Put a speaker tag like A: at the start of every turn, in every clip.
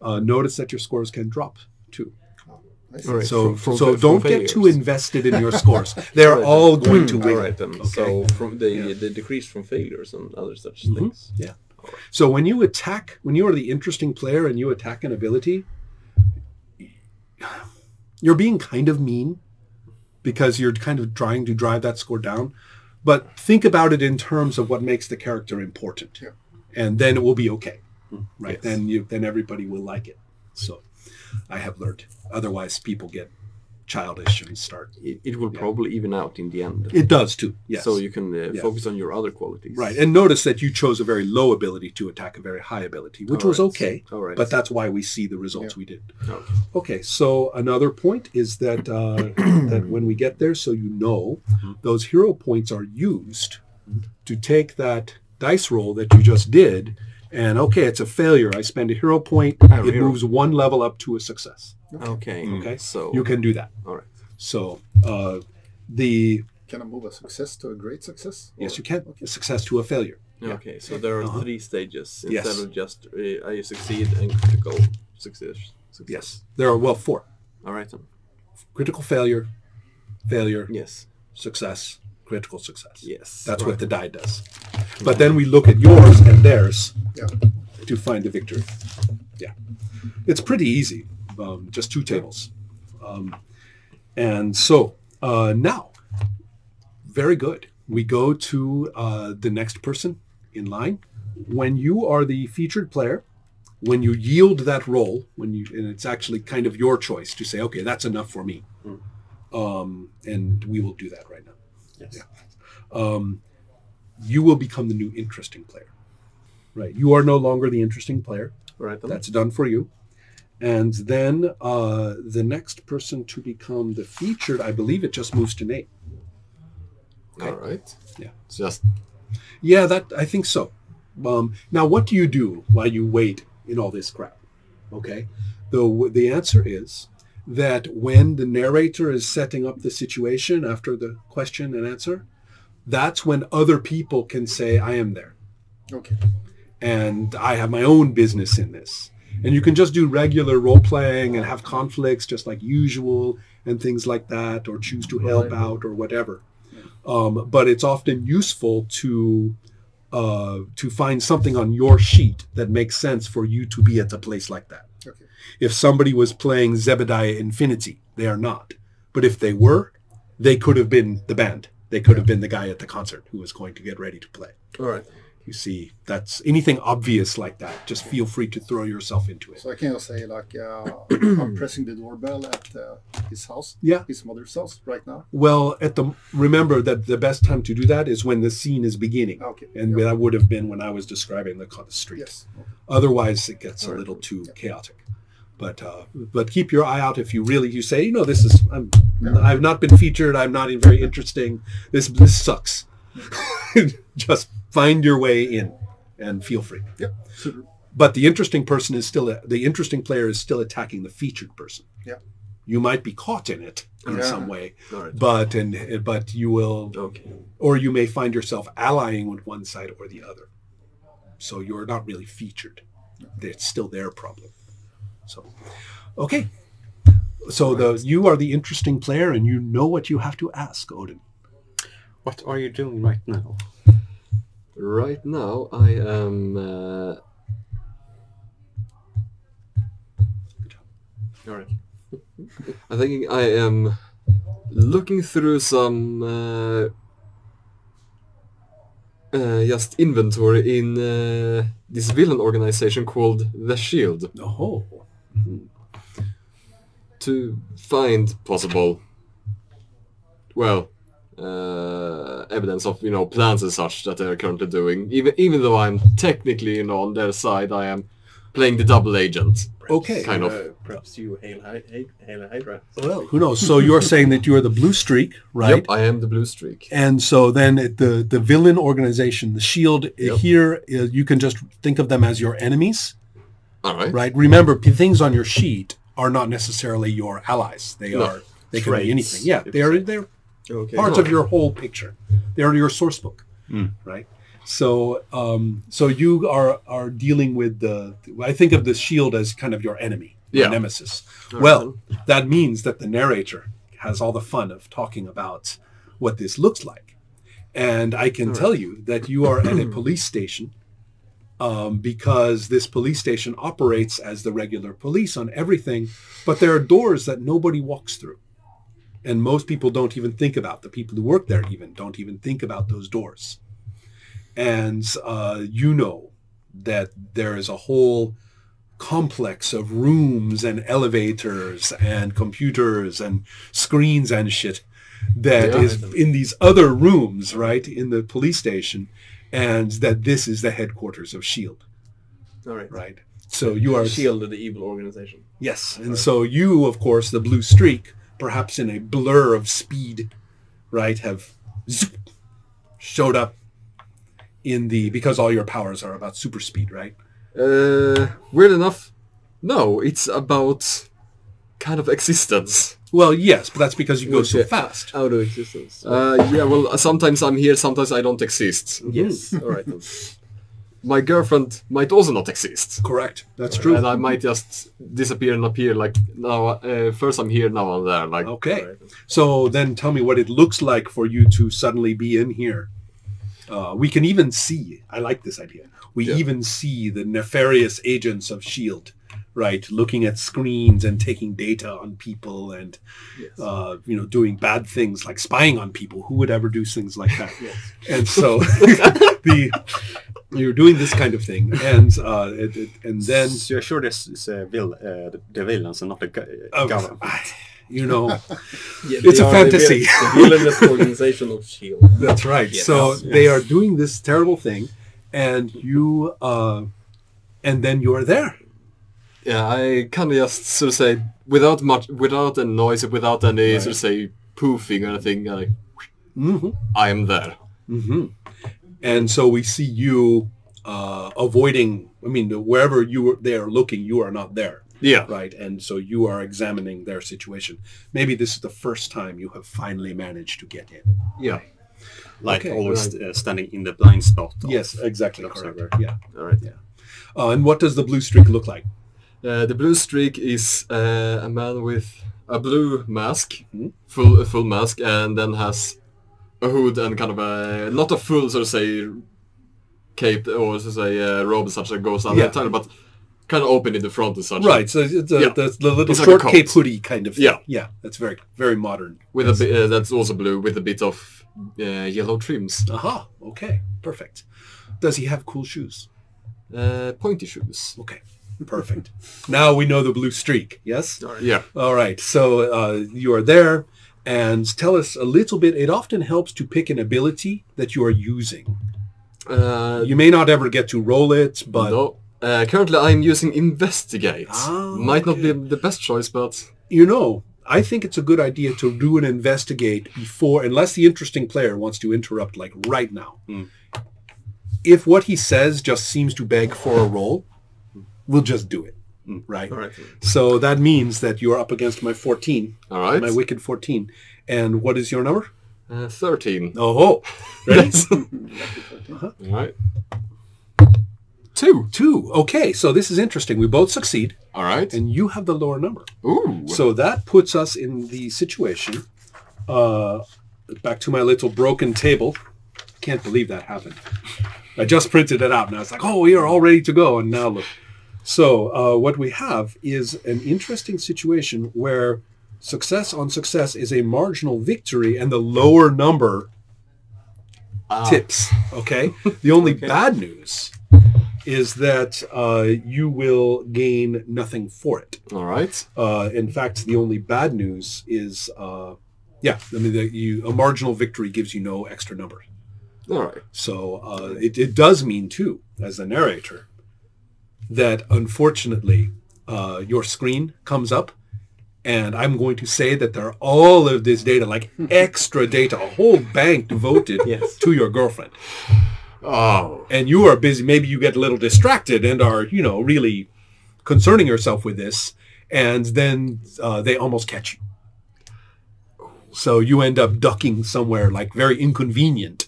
A: notice that your scores can drop too.
B: Right.
A: So don't get too invested in your scores. They're all going to win.
B: All right, then. Okay. So from the decrease from failures and other such things.
A: Yeah. Right. So when you are the interesting player and you attack an ability, you're being kind of mean because you're kind of trying to drive that score down. But think about it in terms of what makes the character important. Yeah. And then it will be okay. Right. Yes. Then everybody will like it. So I have learned. Otherwise, people get childish and start.
B: It will probably even out in the end.
A: It does too. Yes.
B: So you can focus on your other qualities.
A: Right. And notice that you chose a very low ability to attack a very high ability, which was okay.
B: All right.
A: But that's why we see the results we did. Okay. So another point is that that when we get there, so you know, those hero points are used to take that dice roll that you just did. And okay, it's a failure. I spend a hero point. It moves one level up to a success.
B: Okay. So
A: you can do that.
B: All right.
A: So
C: can I move a success to a great success?
A: Yes, you can. A success to a failure.
B: Okay. So there are 3 stages instead of just I succeed and critical success.
A: Yes. There are 4.
B: All right then.
A: Critical failure.
B: Yes.
A: Success. Critical success.
B: Yes.
A: That's what the die does. But then we look at yours and theirs to find the victory. Yeah. It's pretty easy. Just 2 tables. And so now, very good. We go to the next person in line. When you are the featured player, when you yield that roll, and it's actually kind of your choice to say, okay, that's enough for me. And we will do that right now.
B: Yes.
A: Yeah. You will become the new interesting player. Right. You are no longer the interesting player.
B: Right.
A: That's done for you. And then the next person to become the featured, I believe it just moves to Nate.
B: Okay. All right.
A: Yeah.
B: It's just.
A: Yeah, I think so. Now, what do you do while you wait in all this crap? Okay. The answer is that when the narrator is setting up the situation after the question and answer, that's when other people can say, I am there.
C: Okay.
A: And I have my own business in this. And you can just do regular role-playing and have conflicts just like usual and things like that, or choose to help out or whatever. But it's often useful to find something on your sheet that makes sense for you to be at a place like that.
C: Okay.
A: If somebody was playing Zebediah Infinity, they are not. But if they were, they could have been the band. They could have been the guy at the concert who was going to get ready to play.
B: All right.
A: You see, that's anything obvious like that. Just feel free to throw yourself into it.
C: So I can just say, like, I'm pressing the doorbell at his house, his mother's house right now.
A: Well, remember that the best time to do that is when the scene is beginning.
C: Okay.
A: And that would have been when I was describing the street.
C: Yes. Okay.
A: Otherwise, it gets a little too chaotic. But keep your eye out if you say, this is, I've not been featured. I'm not very interesting. This sucks. Just find your way in and feel free.
C: Yep.
A: But the interesting player is still attacking the featured person.
C: Yeah.
A: You might be caught in it in some way,
B: right.
A: but you will, or you may find yourself allying with one side or the other. So you're not really featured. It's still their problem. So, okay. So you are the interesting player, and you know what you have to ask, Odin.
D: What are you doing right now?
B: Right now, I am. All right. I think I am looking through some just inventory in this villain organization called The Shield.
A: Oh.
B: To find possible, evidence of plans and such that they're currently doing. Even though I'm technically on their side, I am playing the double agent.
A: Okay,
B: kind of.
D: Perhaps you hail Hydra.
A: Well, who knows? So you're saying that you are the blue streak, right?
B: Yep, I am the blue streak.
A: And so then the villain organization, the Shield, here you can just think of them as your enemies.
B: All right.
A: Right. Remember, things on your sheet are not necessarily your allies. They can be anything. Yeah, they're parts of your whole picture. They're your source book, right? So so you are dealing with I think of the shield as kind of your enemy, your nemesis. Well, that means that the narrator has all the fun of talking about what this looks like. And I can tell you that you are at a police station because this police station operates as the regular police on everything, but there are doors that nobody walks through. And most people don't even think about, the people who work there even don't even think about those doors. And you know that there is a whole complex of rooms and elevators and computers and screens and shit that is in these other rooms, right, in the police station, and that this is the headquarters of S.H.I.E.L.D.
D: All right.
A: Right. So you are
D: S.H.I.E.L.D., the evil organization.
A: Yes, and so you, of course, the blue streak, perhaps in a blur of speed, right, have showed up because all your powers are about super speed, right?
B: Weird enough, no, it's about kind of existence.
A: Well, yes, but that's because you go so fast.
D: Out of existence.
B: Yeah, well, sometimes I'm here, sometimes I don't exist.
D: Yes, all right then.
B: My girlfriend might also not exist.
A: Correct, that's true.
B: And I might just disappear and appear, like, now, first I'm here, now I'm there. Like,
A: okay, so then tell me what it looks like for you to suddenly be in here. We can even see, I like this idea, we even see the nefarious agents of S.H.I.E.L.D., right, looking at screens and taking data on people and, you know, doing bad things like spying on people. Who would ever do things like that? And so you're doing this kind of thing, and then...
E: So you're sure this is the villains and not the government?
A: You know, it's a fantasy.
D: The villainous organization of S.H.I.E.L.D.
A: That's right. Yes. So they are doing this terrible thing, and you, and then you are there.
B: Yeah, I kind of just sort of say, without a noise, without any sort of say poofing or anything, like, I am there.
A: And so we see you avoiding. I mean, wherever they are looking, you are not there.
B: Yeah.
A: Right. And so you are examining their situation. Maybe this is the first time you have finally managed to get in.
B: Yeah.
E: Like always standing in the blind spot.
A: Yes, exactly. Correct. Yeah.
B: All right.
A: Yeah. And what does the blue streak look like?
B: The blue streak is a man with a blue mask, full mask, and then has a hood and kind of a, not a full, sort of say, cape or so to say robe such that goes down the entire, but kind of open in the front and such.
A: Right, so it's the little short cape hoodie kind of thing. Yeah, that's very, very modern.
B: With a bit, that's also blue with a bit of yellow trims.
A: Aha, okay, perfect. Does he have cool shoes?
B: Pointy shoes.
A: Okay, perfect. Now we know the blue streak, yes?
B: All right. Yeah.
A: All right, so you are there, and tell us a little bit. It often helps to pick an ability that you are using. You may not ever get to roll it, but...
B: No. Currently I'm using Investigate. Might not be the best choice, but...
A: You know, I think it's a good idea to do an Investigate before, unless the interesting player wants to interrupt, like right now. If what he says just seems to beg for a roll, we'll just do it, right?
B: All right.
A: So that means that you're up against my 14.
B: All right.
A: My wicked 14. And what is your number?
B: 13.
A: Oh, ready?
B: All right.
A: 2. Okay, so this is interesting. We both succeed.
B: All right.
A: And you have the lower number.
B: Ooh.
A: So that puts us in the situation. Back to my little broken table. Can't believe that happened. I just printed it out, and I was like, oh, we are all ready to go. And now look. So what we have is an interesting situation where success on success is a marginal victory, and the lower number tips. Okay? The only bad news is that you will gain nothing for it.
B: All right.
A: In fact, the only bad news is, a marginal victory gives you no extra number.
B: All right.
A: So it does mean, too, as the narrator, that unfortunately your screen comes up, and I'm going to say that there are all of this data, like extra data, a whole bank devoted to your girlfriend.
B: Oh.
A: And you are busy. Maybe you get a little distracted and are, really concerning yourself with this. And then they almost catch you. So you end up ducking somewhere like very inconvenient.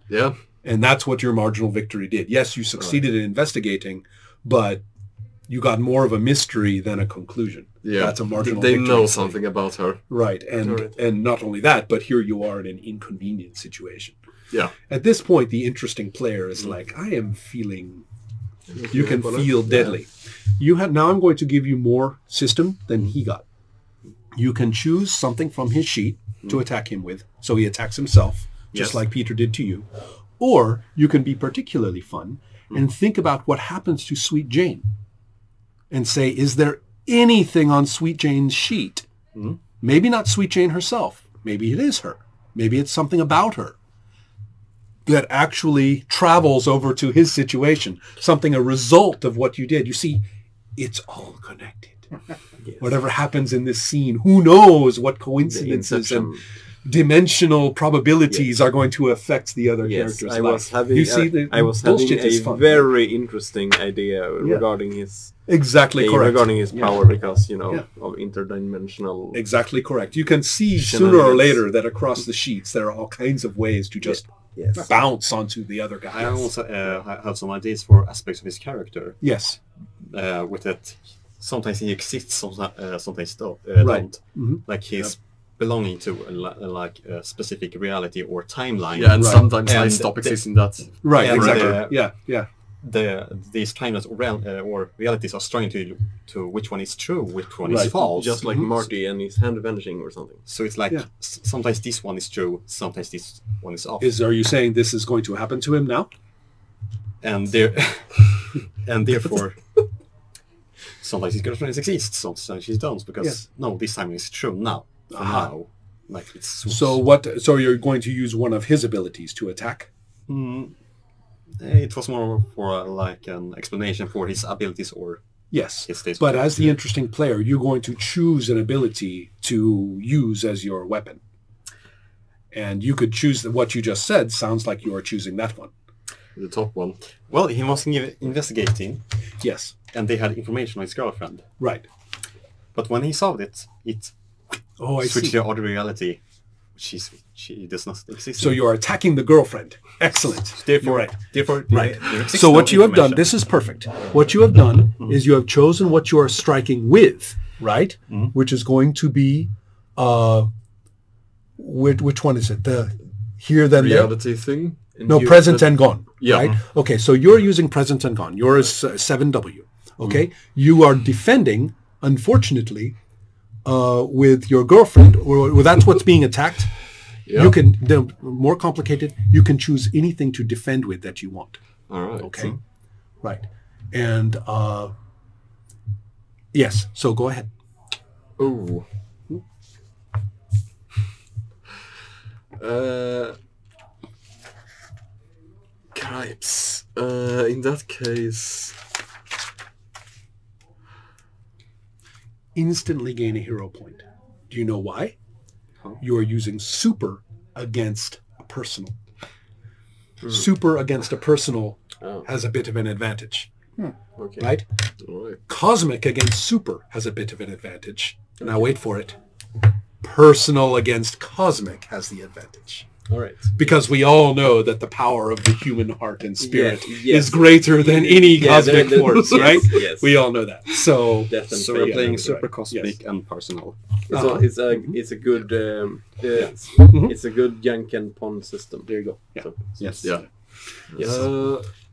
B: Yeah.
A: And that's what your marginal victory did. Yes, you succeeded in investigating, but you got more of a mystery than a conclusion.
B: Yeah,
A: that's a marginal
B: they
A: victory.
B: know something about her.
A: Right, and not only that, but here you are in an inconvenient situation.
B: Yeah.
A: At this point, the interesting player is like, I am feeling... You can feel deadly. Now I'm going to give you more system than he got. You can choose something from his sheet to attack him with, so he attacks himself, just like Peter did to you. Or you can be particularly fun and think about what happens to Sweet Jane and say, is there anything on Sweet Jane's sheet? Maybe not Sweet Jane herself. Maybe it is her. Maybe it's something about her that actually travels over to his situation, something a result of what you did. You see, it's all connected. Yes. Whatever happens in this scene, who knows what coincidences and dimensional probabilities are going to affect the other characters'
D: I was
A: life.
D: having,
A: You see,
D: I was having a very interesting idea regarding his regarding his power because of interdimensional.
A: Exactly correct. You can see sooner or later that across the sheets there are all kinds of ways to just bounce onto the other guy.
E: I also have some ideas for aspects of his character.
A: Yes.
E: With it, sometimes he exists, sometimes don't.
A: Right.
E: Like he's belonging to a specific reality or timeline.
B: Yeah, and sometimes I stop existing that.
A: Right, exactly. Yeah.
E: These timelines or realities are struggling to which one is true, which one is false.
D: Just like Marty and his hand vanishing or something.
E: So it's like sometimes this one is true, sometimes this one is off.
A: Are you saying this is going to happen to him now?
E: And therefore, sometimes his girlfriend exists, sometimes she don't, because no, this time is true now. Now, like it's
A: So you're going to use one of his abilities to attack?
E: It was more for like an explanation for his abilities or his states.
A: But as the interesting player, you're going to choose an ability to use as your weapon. And you could choose what you just said. Sounds like you are choosing that one.
B: The top one.
E: Well, he was investigating.
A: Yes.
E: And they had information on his girlfriend.
A: Right.
E: But when he solved it,
A: I
E: switched
A: see.
E: to other reality. She does not exist.
A: So you are attacking the girlfriend. Excellent.
E: Therefore,
A: So what you have done, this is perfect. What you have done is you have chosen what you are striking with, right? Which is going to be, which one is it? The here then
B: reality thing?
A: No, present and gone.
B: Yeah.
A: Right? Okay, so you're using present and gone. Yours is 7W. Okay? You are defending, unfortunately, with your girlfriend, or that's what's being attacked. You can, more complicated, you can choose anything to defend with that you want.
B: All right.
A: Okay. Right. And yes, so go ahead.
B: Oh. Cripes. In that case,
A: instantly gain a hero point. Do you know why? You are using super against a personal. Super against a personal has a bit of an advantage.
B: Okay.
A: Right?
B: All right.
A: Cosmic against super has a bit of an advantage. Now wait for it. Personal against cosmic has the advantage.
D: All right.
A: Because we all know that the power of the human heart and spirit is greater than any cosmic force, right?
D: Yes.
A: We all know that. So
E: we're playing super cosmic and personal.
D: It's a good it's a good Yank and Pon system. There you go.
A: Yeah.
D: So,
A: yes.
B: Yeah.
D: Yes.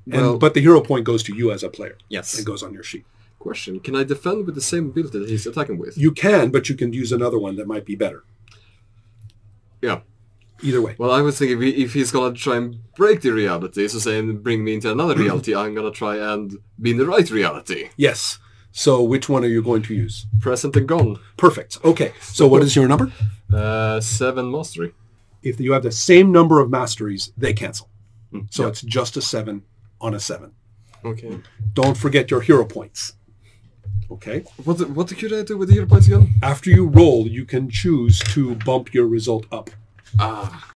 A: But the hero point goes to you as a player.
E: Yes.
A: It goes on your sheet.
B: Question: can I defend with the same ability that he's attacking with?
A: You can, but you can use another one that might be better.
B: Yeah.
A: Either way.
B: Well, I was thinking if he's gonna try and break the reality, so say and bring me into another reality, I'm gonna try and be in the right reality.
A: Yes. So which one are you going to use?
B: Present and gone.
A: Perfect. Okay. So what is your number?
B: 7 mastery.
A: If you have the same number of masteries, they cancel. So it's just a 7 on a 7.
B: Okay.
A: Don't forget your hero points. Okay.
B: What could I do with the hero points again?
A: After you roll, you can choose to bump your result up.